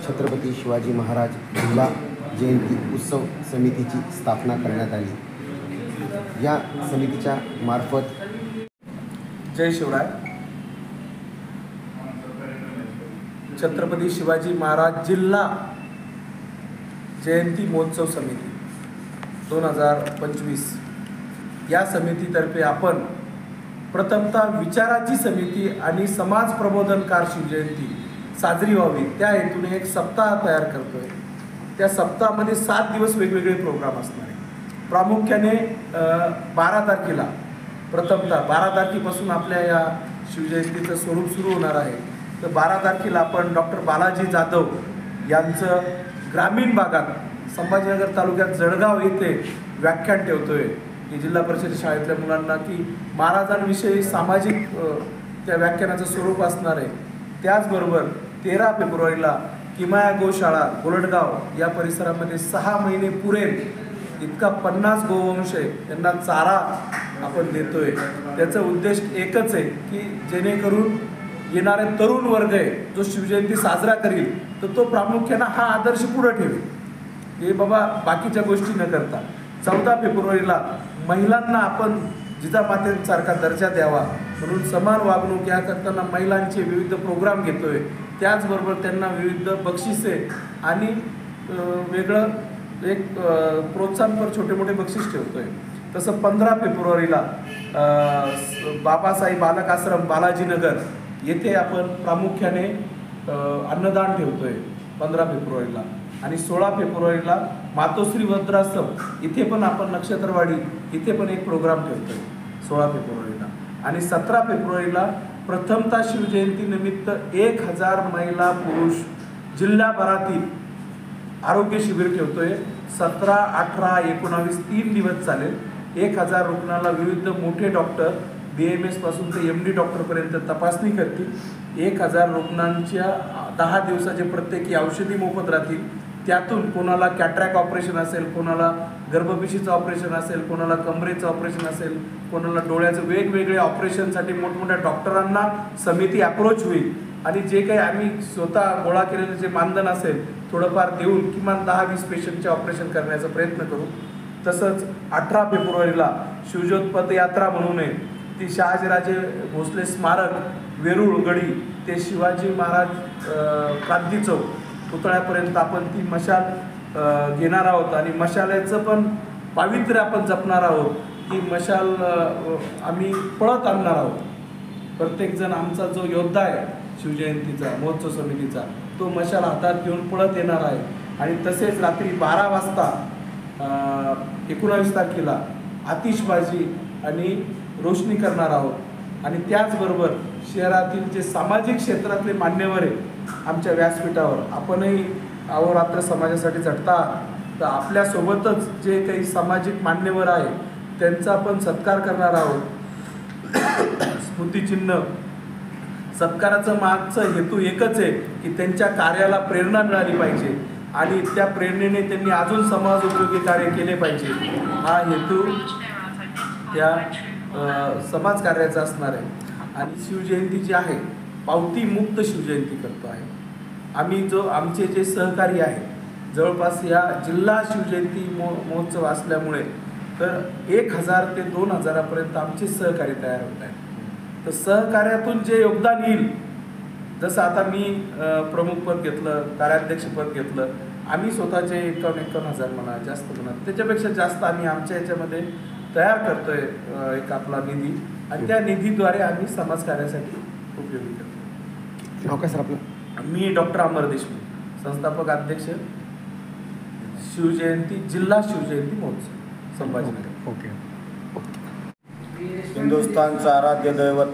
छत्रपती शिवाजी महाराज जिल्हा जयंती उत्सव समितीची स्थापना करण्यात आली। या समितीच्या मार्फत जय शिवराय। छत्रपती शिवाजी महाराज जिल्हा जयंती महोत्सव समिती 2025 या समितीतर्फे आपण प्रथमतः विचाराची समिती आणि समाज प्रबोधनकार शिवजयंती साजरी व्हावी त्या हेतूने एक सप्ताह तयार करतोय। त्या सप्ताहामध्ये 7 दिवस वेगवेगळे प्रोग्राम असणार आहे। प्रामुख्याने 12 तारखेला प्रथमतः 12 तारखेपासून आपल्या या शिवजयंतीचं स्वरूप सुरू होणार आहे। तर 12 तारखेला आपण डॉक्टर बालाजी जाधव यांचं ग्रामीण भागात संभाजीनगर तालुक्यात जळगाव येथे व्याख्यान ठेवतोय की जिल्हा परिषद शाळेतल्या मुलांना की महाराजांविषयी सामाजिक त्या व्याख्यानाचं स्वरूप असणार आहे। त्याचबरोबर 13 फेब्रुवारीला किमाया गोशाळा गोलटगाव या परिसरामध्ये 6 महिने पुरेल इतका 50 गोवंश आहे त्यांना चारा आपण देतोय। त्याचा उद्देश एकच आहे की जेणेकरून येणारे तरुण वर्ग आहे जो शिवजयंती साजरा करील तर तो प्रामुख्याने हा आदर्श पुढे ठेवेल की बाबा बाकीच्या गोष्टी न करता 14 फेब्रुवारीला महिलांना आपण जिजामातेसारखा दर्जा द्यावा म्हणून समान वागणूक या करताना महिलांचे विविध प्रोग्राम घेतोय। त्याचबरोबर त्यांना विविध बक्षिसे आणि वेगळं एक प्रोत्साहनपर छोटे मोठे बक्षीस ठेवतोय। तसं 15 फेब्रुवारीला बाबासाहेब बालक आश्रम बालाजीनगर येथे आपण प्रामुख्याने अन्नदान ठेवतोय 15 फेब्रुवारीला आणि 16 फेब्रुवारीला मातोश्री वज्राश्रम इथे पण आपण नक्षत्रवाडी इथे पण एक प्रोग्राम ठेवतोय 16 फेब्रुवारीला आणि 17 फेब्रुवारीला प्रथमतः शिवजयंती निमित्त 1000 महिला पुरुष जिल्हाभरातील आरोग्य शिबिर ठेवतोय। 17, 18, 19 3 दिवस चालेल। 1000 रुग्णाला विविध मोठे डॉक्टर BMS पासून ते MD डॉक्टरपर्यंत तपासणी करतील। 1000 रुग्णांच्या 10 दिवसाचे प्रत्येकी औषधी मोफत राहतील। त्यातून कोणाला कॅटरॅक्ट ऑपरेशन असेल, कोणाला गर्भपिशवीचं ऑपरेशन असेल, कोणाला कमरेचं ऑपरेशन असेल, कोणाला डोळ्याचं वेगवेगळे ऑपरेशनसाठी मोठमोठ्या डॉक्टरांना समिती अप्रोच होईल आणि जे काही आम्ही स्वतः गोळा केलेलं जे मानधन असेल थोडंफार देऊन किमान 10-20 पेशंटचे ऑपरेशन करण्याचा प्रयत्न करू। तसंच 18 फेब्रुवारीला शिवज्योत पदयात्रा म्हणून आहे ती शहाजीराजे भोसले स्मारक वेरूळ गडी ते शिवाजी महाराज क्रांती चौक पुतळ्यापर्यंत आपण ती मशाल घेणार आहोत आणि मशालेचं पण पावित्र्य आपण जपणार आहोत की मशाल आम्ही पळत आणणार आहोत। प्रत्येकजण आमचा जो योद्धा आहे शिवजयंतीचा महोत्सव समितीचा तो मशाल हातात घेऊन पळत येणार आहे आणि तसेच रात्री 12 वाजता 19 तारखेला आतिषबाजी आणि रोशनी करणार आहोत आणि त्याचबरोबर शहरातील जे सामाजिक क्षेत्रातले मान्यवर आहे आमच्या व्यासपीठावर आपणही अहोरात्र समाजासाठी झटता तर आपल्यासोबतच जे काही सामाजिक मान्यवर आहे त्यांचा आपण सत्कार करणार आहोत। स्मृतिचिन्ह सत्काराचं मागचं हेतू एकच आहे की त्यांच्या कार्याला प्रेरणा मिळाली पाहिजे आणि त्या प्रेरणेने त्यांनी अजून समाज उपयोगी कार्य केले पाहिजे हा हेतू त्या समाज कार्याचा असणार आहे। आणि शिवजयंती जी आहे पावती मुक्त शिवजयंती करतो आहे आम्ही। जो आमचे जे सहकारी आहेत जवळपास या जिल्हा शिवजयंती महोत्सव असल्यामुळे तर 1000 ते 2000 पर्यंत आमचे सहकारी तयार होत आहेत। तर सहकार्यातून जे योगदान येईल जसं आता मी प्रमुखपद घेतलं कार्याध्यक्षपद घेतलं आम्ही स्वतःचे 51,000 म्हणा जास्त म्हणा त्याच्यापेक्षा जास्त आम्ही आमच्या याच्यामध्ये तयार करतोय एक आपला निधी आणि त्या निधीद्वारे आम्ही समाजकार्यासाठी उपयोगी करतो। नाव काय सर आपलं? मी डॉक्टर अमर देशमुख संस्थापक अध्यक्ष शिवजयंती जिल्हा शिवजयंती महोत्सव संभाजीनगर। ओके। हिंदुस्थानचं आराध्य दैवत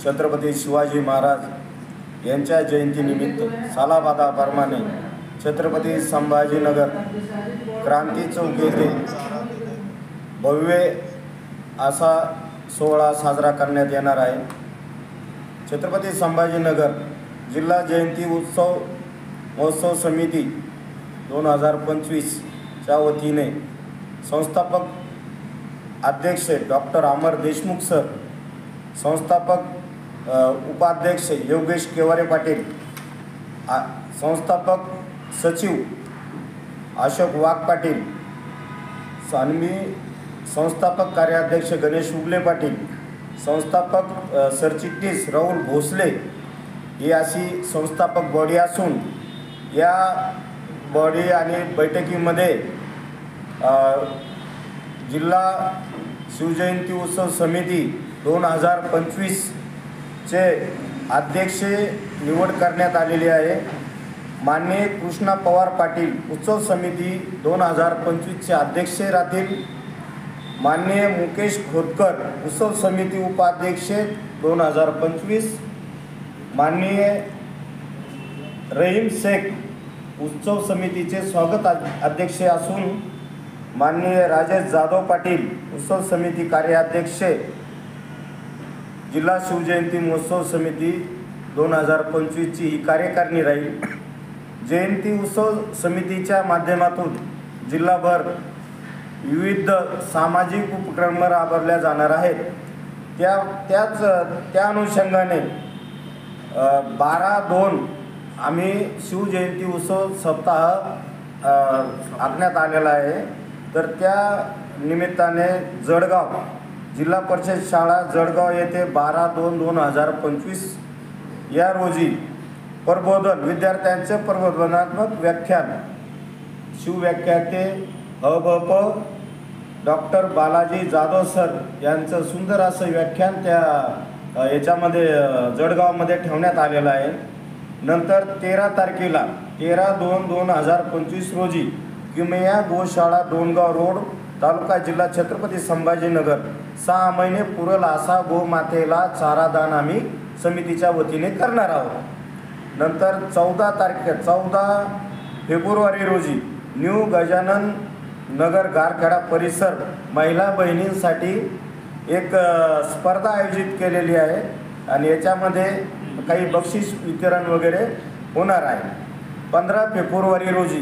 छत्रपती शिवाजी महाराज यांच्या जयंतीनिमित्त सालाबादाप्रमाणे छत्रपती संभाजीनगर क्रांती चौक येथे भव्य असा सोहळा साजरा करण्यात येणार आहे। छत्रपती संभाजीनगर जिल्हा जयंती महोत्सव समिती 2025च्या वतीने संस्थापक अध्यक्ष डॉक्टर अमर देशमुख सर, संस्थापक उपाध्यक्ष योगेश केवारे पाटील, संस्थापक सचिव अशोक वाघ पाटील आणि मी संस्थापक कार्याध्यक्ष गणेश उगले पाटील, संस्थापक सरचिटणीस राहुल भोसले ही अशी संस्थापक बॉडी असून या बॉडी आणि बैठकीमध्ये जिल्हा शिवजयंती उत्सव समिती 2025चे अध्यक्ष निवड करण्यात आलेली आहे. माननीय कृष्णा पवार पाटील उत्सव समिती 2025चे अध्यक्ष राहतील. माननीय मुकेश खोतकर उत्सव समिती उपाध्यक्ष 2025. माननीय रहीम शेख उत्सव समितीचे स्वागत अध्यक्ष असून माननीय राजेश जाधव पाटील उत्सव समिती कार्याध्यक्ष जिल्हा शिवजयंती महोत्सव समिती 2025ची ही कार्यकारिणी राहील. जयंती उत्सव समितीच्या माध्यमातून जिल्हाभर विविध सामाजिक उपक्रम राबवल्या जाणार आहेत. त्या अनुषंगाने 12/2 आम्ही शिवजयंती उत्सव सप्ताह आखण्यात आलेला आहे. तर त्या निमित्ताने जळगाव जिल्हा परिषद शाळा जळगाव येथे 12/2/2025 या रोजी प्रबोधन विद्यार्थ्यांचे प्रबोधनात्मक व्याख्यान शिवव्याख्याते हभप डॉक्टर बालाजी जाधव सर यांचं सुंदर असं व्याख्यान त्या याच्यामध्ये जळगावमध्ये ठेवण्यात आलेलं आहे. नंतर 13 तारखेला 13/2/2025 रोजी किमया गोशाळा डोणगाव रोड तालुका जिल्हा छत्रपती संभाजीनगर 6 महिने पुरल असा गोमातेला चारा दान आम्ही समितीच्या वतीने करणार आहोत. नंतर 14 फेब्रुवारी रोजी न्यू गजानन नगर गारखेडा परिसर महिला बहिणींसाठी एक स्पर्धा आयोजित केलेली आहे आणि याच्यामध्ये काही बक्षीस वितरण वगैरे होणार आहे. 15 फेब्रुवारी रोजी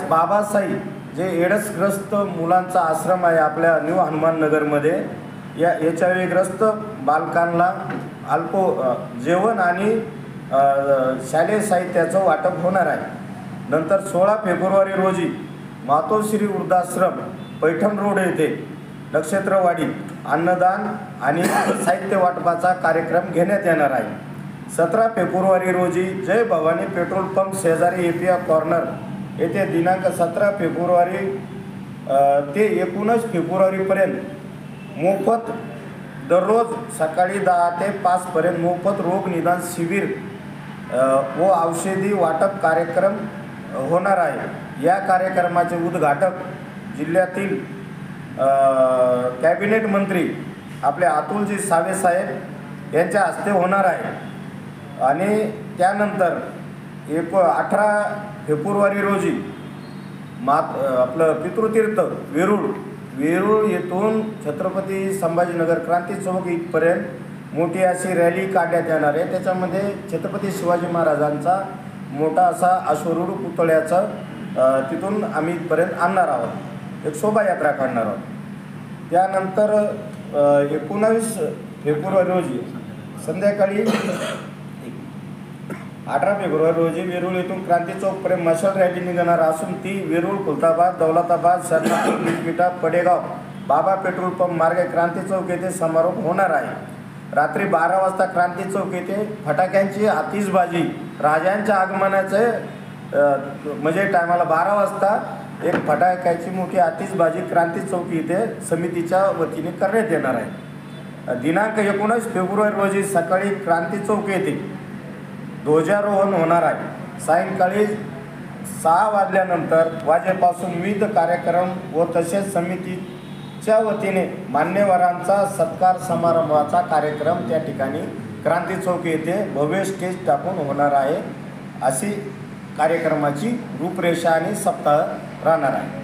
बाबासाई जे एड्सग्रस्त मुलांचा आश्रम आहे आपल्या न्यू हनुमाननगरमध्ये या एचआयव्हीग्रस्त बालकांना जेवण आणि शालेय साहित्याचं वाटप होणार आहे. नंतर 16 फेब्रुवारी रोजी मातोश्री वृद्धाश्रम पैठण रोड येथे नक्षत्रवाडी अन्नदान आणि साहित्य वाटपाचा कार्यक्रम घेण्यात येणार आहे. 17 फेब्रुवारी रोजी जय भवानी पेट्रोल पंप शेजारी एपिया कॉर्नर येथे दिनांक 17 फेब्रुवारी ते 19 फेब्रुवारीपर्यंत मोफत दररोज सकाळी 10 ते 5 पर्यंत मोफत रोग निदान शिबिर व औषधी वाटप कार्यक्रम होणार आहे. या कार्यक्रमाचे उद्घाटक जिल्ह्यातील कॅबिनेट मंत्री आपले अतुलजी सावे साहेब यांच्या हस्ते होणार आहे. आणि त्यानंतर 18 फेब्रुवारी रोजी आपलं पितृतीर्थ वेरूळ येथून छत्रपती संभाजीनगर क्रांती चौक इथपर्यंत मोठी अशी रॅली काढण्यात येणार आहे. त्याच्यामध्ये छत्रपती शिवाजी महाराजांचा मोठा असा अश्वरूढ पुतळ्याचा तिथून आम्ही इथपर्यंत आणणार आहोत. एक शोभायात्रा काढणार आहोत. त्यानंतर 19 फेब्रुवारी रोजी संध्याकाळी 18 फेब्रुवारी रोजी वेरूळ येथून क्रांती चौकपर्यंत मशाल रॅली निघणार असून ती वेरूळ खुलताबाद दौलताबाद शरणापूर मिठा पडेगाव बाबा पेट्रोल पंप मार्गे क्रांती चौक येथे समारोप होणार आहे. रात्री 12 वाजता क्रांती चौक येथे फटाक्यांची आतिषबाजी राजांच्या आगमनाचे म्हणजे टायमाला 12 वाजता एक फटाक्याची मोठी आतिषबाजी क्रांती चौक येथे समितीच्या वतीने करण्यात येणार आहे. दिनांक 19 फेब्रुवारी रोजी सकाळी क्रांती चौक येथे ध्वजारोहण होणार आहे. सायंकाळी 6 वाजेपासून विविध कार्यक्रम व तसेच समितीच्या वतीने मान्यवरांचा सत्कार समारंभाचा कार्यक्रम त्या ठिकाणी क्रांती चौक येथे भव्य स्टेज टाकून होणार आहे. अशी कार्यक्रमाची रूपरेषा आणि सप्ताह राहणार आहे.